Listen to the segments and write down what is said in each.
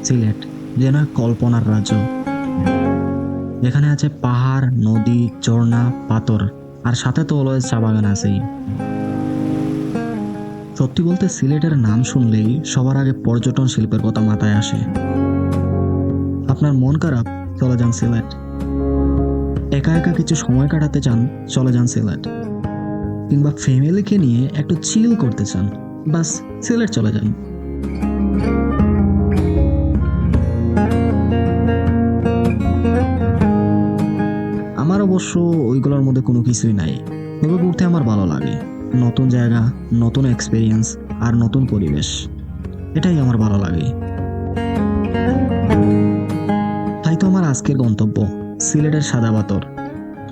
সিলেট যেন এক কল্পনার রাজ্য, যেখানে আছে পাহাড়, নদী, ঝর্ণা, পাথর, আর সাথে তো অলওয়েজ চা বাগান আছেই। সত্যি বলতে সিলেটের নাম শুনলেই সবার আগে পর্যটন শিল্পের কথা মাথায় আসে। আপনার মন খারাপ, চলে যান সিলেট। একা একা কিছু সময় কাটাতে চান, চলে যান সিলেট। কিংবা ফ্যামিলিকে নিয়ে একটু চিল করতে চান, বাস সিলেট চলে যান। আমার অবশ্য ওইগুলোর মধ্যে কোনো কিছুই নাই, তবে ঘুরতে আমার ভালো লাগে। নতুন জায়গা, নতুন এক্সপিরিয়েন্স আর নতুন পরিবেশ, এটাই আমার ভালো লাগে। তাই তো আমার আজকের গন্তব্য সিলেটের সাদা পাথর।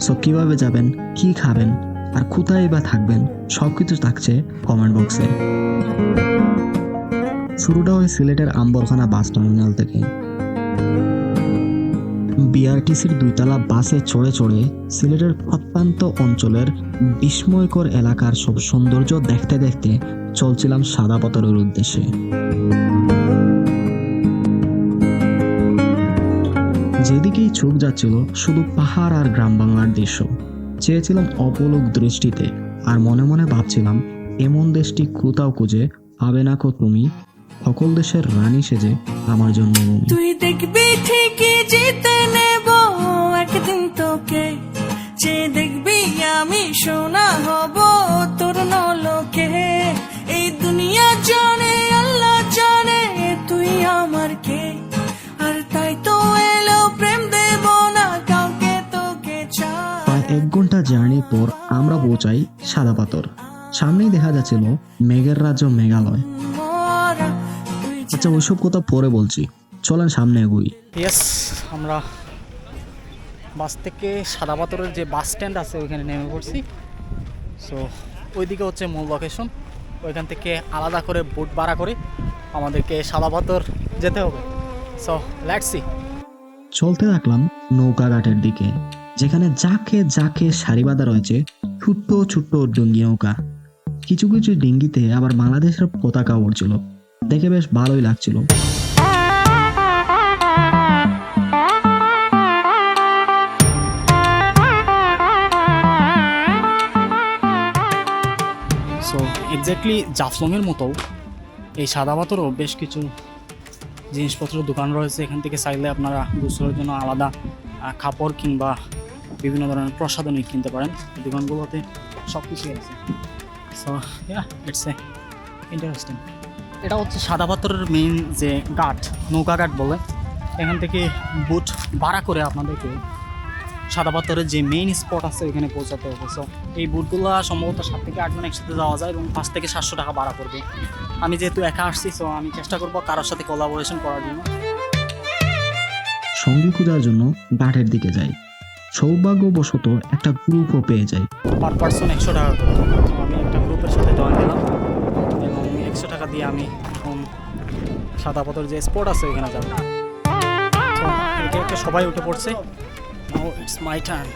সো কিভাবে যাবেন, কি খাবেন আর কোথায় বা থাকবেন, সবকিছু থাকছে কমেন্ট বক্সে। শুরুটা হয় সিলেটের আম্বরখানা বাস টার্মিনাল থেকে। বিআরটিসির 2 তলা বাসে চড়ে চড়ে সিলেটের প্রত্যন্ত অঞ্চলের বিস্ময়কর এলাকার সব সৌন্দর্য দেখতে দেখতে চলছিলাম সাদা পাথরের উদ্দেশ্যে। যেদিকেই চোখ যাচ্ছিল শুধু পাহাড় আর গ্রাম বাংলার দৃশ্য। চেয়েছিলাম অপলক দৃষ্টিতে, আর মনে মনে ভাবছিলাম এমন দেশটি কোথাও খুঁজে পাবে না কো তুমি, সকল দেশের রানী সেজে আমার জন্মভূমি। তুই দেখবি ঠিকই জিতে নেব একদিন তোকে, যে দেখবি আমি সোনা হব তোর নলকে। এই দুনিয়া জানে, আল্লাহ জানে তুই আমার কে, আর তাই তো এলো প্রেম দেব না কাউকে তোকে চাই। প্রায় 1 ঘন্টা জার্নির পর আমরা পৌঁছাই সাদা পাথর। সামনেই দেখা যাচ্ছিল মেঘের রাজ্য মেঘালয়। আচ্ছা, ওইসব কথা পরে বলছি, চলেন সামনে এগোই। ইয়েস, আমরা বাস থেকে সাদা পাথরের যে বাস স্ট্যান্ড আছে ওইখানে নেমে পড়ছি। সো ওইদিকে হচ্ছে মূল লোকেশন। ওইখান থেকে আলাদা করে বোট ভাড়া করে আমাদেরকে সাদা পাথর যেতে হবে। So let's see. চলতে থাকলাম নৌকা ঘাটের দিকে, যেখানে যাকে যাকে সারি বাঁধা রয়েছে ছোট্ট ছোট্ট ডুঙ্গি নৌকা। কিছু কিছু ডিঙ্গিতে আবার বাংলাদেশের পতাকা উড়ছিল, দেখে বেশ ভালোই লাগছিল। সো এক্স্যাক্টলি জাফলংয়ের মতো এই সাদা পাথরও বেশ কিছু জিনিসপত্রের দোকান রয়েছে। এখান থেকে চাইলে আপনারা গোসলের জন্য আলাদা কাপড় কিংবা বিভিন্ন ধরনের প্রসাধনী কিনতে পারেন। দোকানগুলোতে সব কিছুই আছে। So it's a interesting. এটা হচ্ছে সাদা পাথরের মেইন যে ঘাট, নৌকা ঘাট বলে। এখান থেকে বোট ভাড়া করে আপনাদেরকে সাদা পাথরের যে মেইন স্পট আছে ওইখানে পৌঁছাতে হবে। সো এই বোটগুলো সম্ভবত 7 থেকে 8 জন একসাথে যাওয়া যায় এবং 5 থেকে 700 টাকা ভাড়া পড়বে। আমি যেহেতু একা আসছি, সো আমি চেষ্টা করবো কারোর সাথে কোলাবোরেশন করার জন্য। সঙ্গী খোঁজার জন্য ঘাটের দিকে যাই। সৌভাগ্যবশত একটা গ্রুপও পেয়ে যাই। পার পার্সন 100 টাকা করে। তো আমি একটা গ্রুপের সাথে জয়েন দিলাম এবং 100 টাকা দিয়ে আমি এখন সাদা পাথর যে স্পট আছে ওইখানে যাবো। তো একে একে সবাই উঠে পড়ছে। Now it's my turn.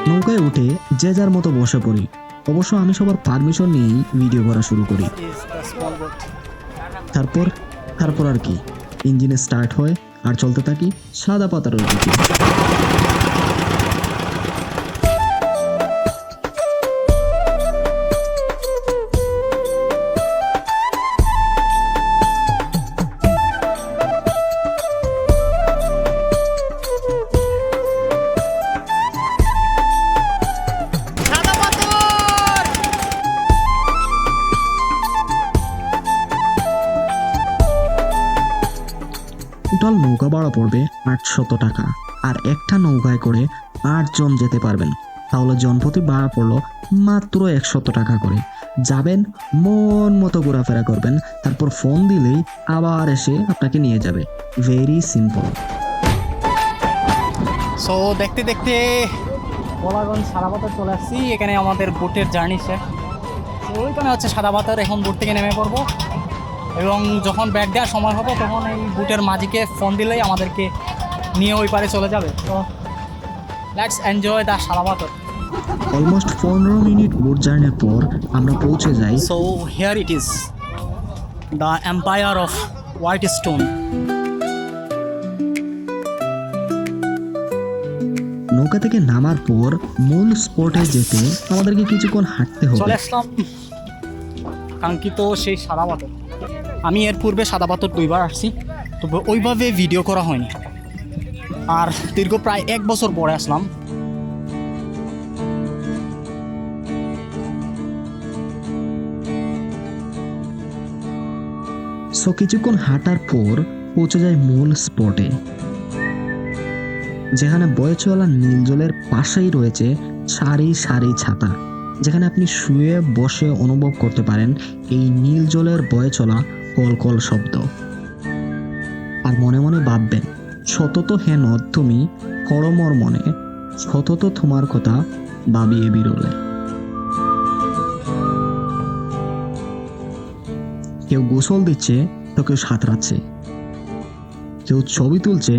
নৌকায় উঠে যে যার মতো বসে পড়ি। অবশ্য আমি সবার পারমিশন নিয়েই ভিডিও করা শুরু করি। তারপর আর কি, ইঞ্জিনে স্টার্ট হয় আর চলতে থাকি সাদা পাথরের দিকে। টোটাল নৌকা ভাড়া পড়বে 800 টাকা, আর একটা নৌকায় করে 8 জন যেতে পারবেন। তাহলে জনপ্রতি ভাড়া পড়লো মাত্র 100 টাকা করে। যাবেন, মন মতো ঘোরাফেরা করবেন, তারপর ফোন দিলেই আবার এসে আপনাকে নিয়ে যাবে। Very simple. সো দেখতে দেখতে বলাগঞ্জ সাদা পাথর চলে আসছি। এখানে আমাদের বোটের জার্নি শেষ। ওইখানে হচ্ছে সাদা পাথর। এখন বোট থেকে নেমে পড়বো এবং যখন ব্যাগ দেওয়ার সময় হবে তখন এই বুটের মাঝিকে ফোন দিলেই আমাদেরকে নিয়ে ওই পারে চলে যাবে। তো লেটস এনজয় দ্য সাদা পাথর। অলমোস্ট 15 মিনিট বোট জার্নির পর আমরা পৌঁছে যাই So here it is, the Empire of White Stone. নৌকা থেকে নামার পর মূল স্পটে যেতে আমাদেরকে কিছুক্ষণ হাঁটতে হবে। চলে আসলাম কাঙ্ক্ষিত সেই সাদা পাথর। আমি এর পূর্বে সাদা পাথর 2বার আসছি, তবে ওইভাবে ভিডিও করা হয়নি। আর দীর্ঘ প্রায় 1 বছর পরে আসলাম। সো কিছুক্ষণ হাঁটার পর পৌঁছে যায় মূল স্পটে, যেখানে বয়ে চলা নীল জলের পাশেই রয়েছে সারি সারি ছাতা, যেখানে আপনি শুয়ে বসে অনুভব করতে পারেন এই নীল জলের বয়ে চলা কলকল শব্দ। আর মনে মনে ভাববেন, সতত হে নদ তুমি করমর মনে, সতত তোমার কথা ভাবিয়ে বিরলে। কেউ গোসল দিচ্ছে তো কেউ সাঁতরাচ্ছে, কেউ ছবি তুলছে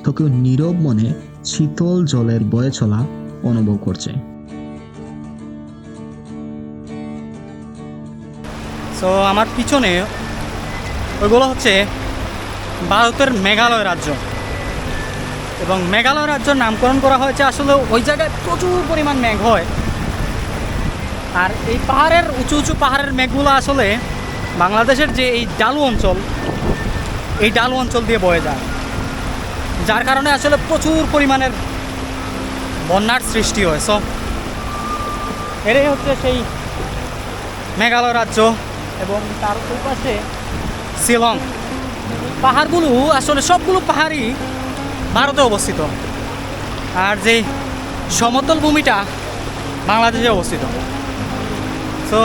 তো কেউ নীরব মনে শীতল জলের বয়ে চলা অনুভব করছে। সো আমার পিছনে ওইগুলো হচ্ছে ভারতের মেঘালয় রাজ্য, এবং মেঘালয় রাজ্যের নামকরণ করা হয়েছে আসলে ওই জায়গায় প্রচুর পরিমাণ মেঘ হয়। আর এই পাহাড়ের উঁচু উঁচু পাহাড়ের মেঘগুলো আসলে বাংলাদেশের যে এই ডালু অঞ্চল, এই ডালু অঞ্চল দিয়ে বয়ে যায়, যার কারণে আসলে প্রচুর পরিমাণের বন্যার সৃষ্টি হয়। সো এটাই হচ্ছে সেই মেঘালয় রাজ্য, এবং তার ওই পাশে শিলং। পাহাড়গুলো আসলে সবগুলো পাহাড়ই ভারতে অবস্থিত, আর যে সমতল ভূমিটা বাংলাদেশে অবস্থিত। সো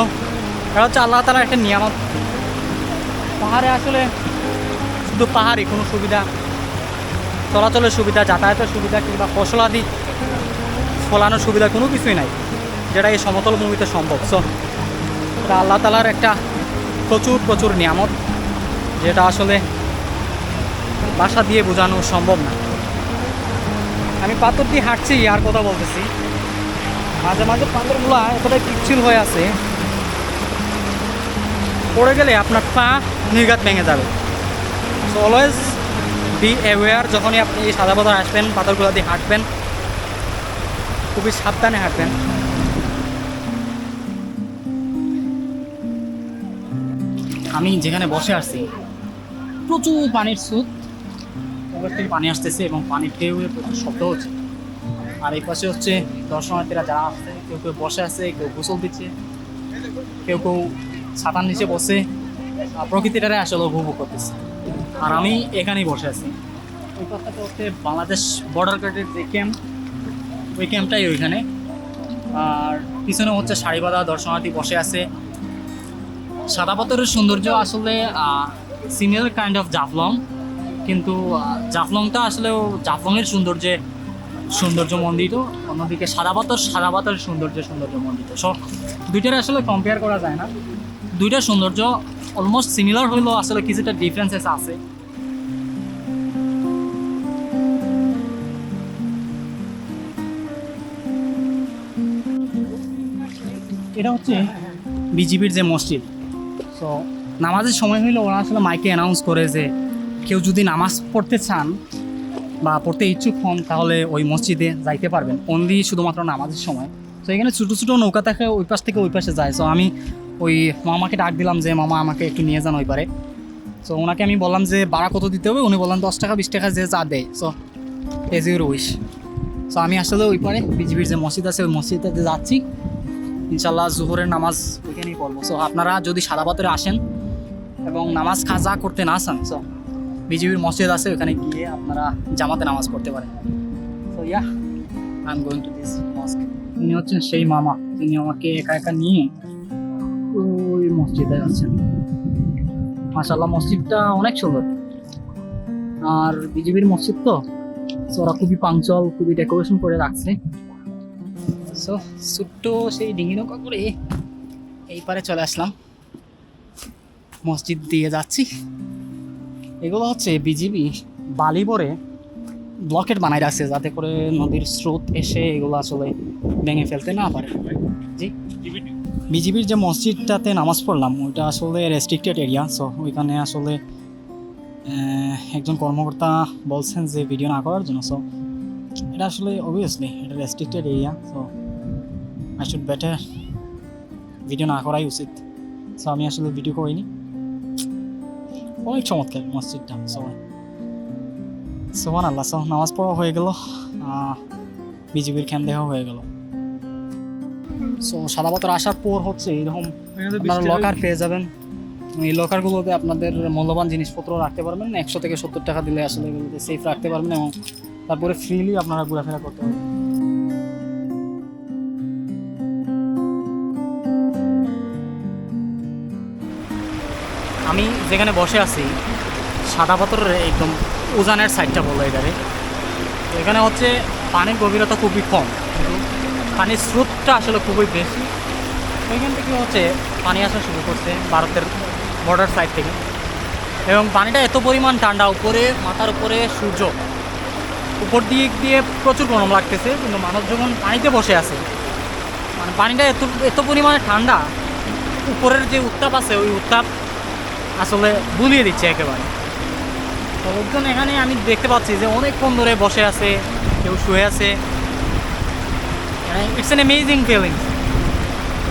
এটা হচ্ছে আল্লাহ তাআলার একটা নিয়ামত। পাহাড়ে আসলে শুধু পাহাড়ই, কোনো সুবিধা, চলাচলের সুবিধা, যাতায়াতের সুবিধা কিংবা ফসলাদি ফলানোর সুবিধা কোনো কিছুই নাই, যেটা এই সমতল ভূমিতে সম্ভব। সো এটা আল্লাহ তাআলার একটা প্রচুর প্রচুর নিয়ামত, যেটা আসলে ভাষা দিয়ে বোঝানো সম্ভব না। আমি পাথর দিয়ে হাঁটছি আর কথা বলতেছি, মাঝে মাঝে পাথরগুলো এতটাই পিচ্ছিল হয়ে আছে, পড়ে গেলে আপনার পা নির্ঘাত ভেঙে যাবে। সো অলওয়েজ বি অ্যাওয়্যার, যখনই আপনি এই সাদা পাথর আসবেন, পাথরগুলো দিয়ে হাঁটবেন, খুবই সাবধানে হাঁটবেন। আমি যেখানে বসে আছি প্রচুর পানির স্রোত, ওপর থেকে পানি আসতেছে এবং পানির ঢেউয়ে প্রচুর শব্দ হচ্ছে। আর এই পাশে হচ্ছে দর্শনার্থীরা যারা আসছে, কেউ কেউ বসে আছে, কেউ গোসল দিচ্ছে, কেউ কেউ ছাতার নিচে বসে প্রকৃতিটারে আসলে উপভোগ করতেছে। আর আমি এখানেই বসে আছি। ওই কথাটা হচ্ছে বাংলাদেশ বর্ডার গার্ডের যে ক্যাম্প, ওই ক্যাম্পটাই ওইখানে। আর পিছনে হচ্ছে সারিবাঁধা দর্শনার্থী বসে আছে। সাদা পাথরের সৌন্দর্য আসলে সিমিলার কাইন্ড অফ জাফলং, কিন্তু জাফলংটা আসলেও জাফলংয়ের সৌন্দর্য মণ্ডিত, অন্যদিকে সাদা পাথর সৌন্দর্য মণ্ডিত। সো দুইটার আসলে কম্পেয়ার করা যায় না, দুইটার সৌন্দর্য অলমোস্ট সিমিলার হইলেও আসলে কিছুটা ডিফারেন্সেস আছে। এটা হচ্ছে বিজিবির যে মসজিদ। সো নামাজের সময় হইলে ওরা আসলে মাইকে অ্যানাউন্স করে যে কেউ যদি নামাজ পড়তে চান বা পড়তে ইচ্ছুক হন তাহলে ওই মসজিদে যাইতে পারবেন, অনলি শুধুমাত্র নামাজের সময়। তো এখানে ছোটো ছোটো নৌকা থাকে, ওই পাশ থেকে ওই পাশে যায়। সো আমি ওই মামাকে ডাক দিলাম যে মামা আমাকে একটু নিয়ে যান ওই পারে। সো ওনাকে আমি বললাম যে ভাড়া কত দিতে হবে, উনি বললেন 10 টাকা 20 টাকা যে যা দেয়। So as your wish. So আমি আসলে ওই পারে বিজিবির যে মসজিদ আছে ওই মসজিদটাতে যাচ্ছি, ইনশাল্লাহ জোহরের নামাজ ওইখানেই পড়বো। সো আপনারা যদি সাদা পাথরে আসেন এবং নামাজ কাজা করতে না চান, সো বিজিবির মসজিদ আছে, ওখানে গিয়ে আপনারা জামাতে নামাজ পড়তে পারেন। So yeah, I am going to this mosque. তিনি হচ্ছেন সেই মামা যিনি আমাকে একা একা নিয়ে ওই মসজিদে যাচ্ছেন। মাশাআল্লাহ মসজিদটা অনেক সুন্দর, আর বিজিবির মসজিদ তো, সো ওরা খুবই পাঞ্চল, খুবই ডেকোরেশন করে রাখছে। সো ছোট্ট সেই ডিঙি নৌকা করে এই পারে চলে আসলাম, মসজিদ দিয়ে যাচ্ছি। এগুলো হচ্ছে বিজিবি বালিবরে ব্লকেট বানাই রাখছে যাতে করে নদীর স্রোত এসে এগুলো আসলে ভেঙে ফেলতে না পারে। জি, বিজিবির যে মসজিদটাতে নামাজ পড়লাম ওইটা আসলে রেস্ট্রিক্টেড এরিয়া, সো ওইখানে আসলে একজন কর্মকর্তা বলছেন যে ভিডিও না করার জন্য। সো এটা আসলে অবভিয়াসলি এটা restricted area, so I should better video না করাই উচিত। সো আমি আসলে ভিডিও করিনি। অনেক চমৎকার মসজিদটা, সুবহানাল্লাহ। সো নামাজ পড়া হয়ে গেল, বিজিবির ক্যাম্প দেখা হয়ে গেল। সো সাদাপাথর আসার পর হচ্ছে এরকম আপনারা লকার পেয়ে যাবেন। এই লকারগুলোতে আপনাদের মূল্যবান জিনিসপত্র রাখতে পারবেন। 100 থেকে 70 টাকা দিলে আসলে এগুলোতে সেফ রাখতে পারবেন এবং তারপরে ফ্রিলি আপনারা ঘোরাফেরা করতে পারবেন। আমি যেখানে বসে আছি সাদাপাথরের একদম উজানের সাইডটা বললো এটারে। তো এখানে হচ্ছে পানির গভীরতা খুবই কম, কিন্তু পানির স্রোতটা আসলে খুবই বেশি। ওইখান থেকে হচ্ছে পানি আসা শুরু করছে ভারতের বর্ডার সাইড থেকে, এবং পানিটা এত পরিমাণ ঠান্ডা, উপরে মাথার উপরে সূর্য, উপর দিক দিয়ে প্রচুর গরম লাগতেছে, কিন্তু মানুষ যখন পানিতে বসে আছে মানে পানিটা এত পরিমাণে ঠান্ডা, উপরের যে উত্তাপ আছে ওই উত্তাপ আসলে বুলিয়ে দিচ্ছে একেবারে। তো লোকজন এখানে আমি দেখতে পাচ্ছি যে অনেকক্ষণ ধরে বসে আছে, কেউ শুয়ে আছে। It's an amazing feeling.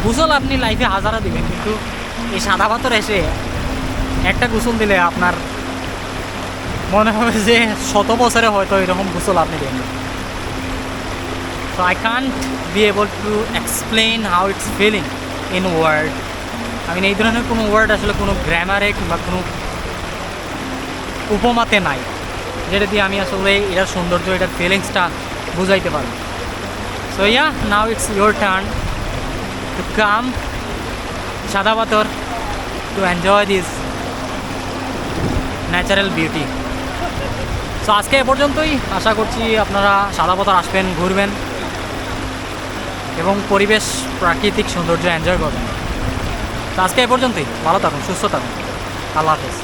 গোসল আপনি লাইফে হাজারা দিবেন, কিন্তু এই সাদাপাথর এসে একটা গোসল দিলে আপনার মনে হবে যে 100 বছরে হয়তো এরকম গোসল আপনি দেন। So I can't be able to explain how it's feeling in word. আমি এই ধরনের কোনো ওয়ার্ড আসলে কোনো গ্রামারে কিংবা কোনো উপমাতে নাই যেটা দিয়ে আমি আসলে এটার সৌন্দর্য, এটার ফিলিংসটা বুঝাইতে পারবো। So yeah, now it's your turn to come Sadapathar to enjoy this natural beauty. So আজকে এ পর্যন্তই। আশা করছি আপনারা সাদাপাথর আসবেন, ঘুরবেন এবং পরিবেশ, প্রাকৃতিক সৌন্দর্য এনজয় করবেন। তো আজকে এ পর্যন্তই। ভালো থাকুন, সুস্থ থাকুন। আল্লাহ হাফেজ।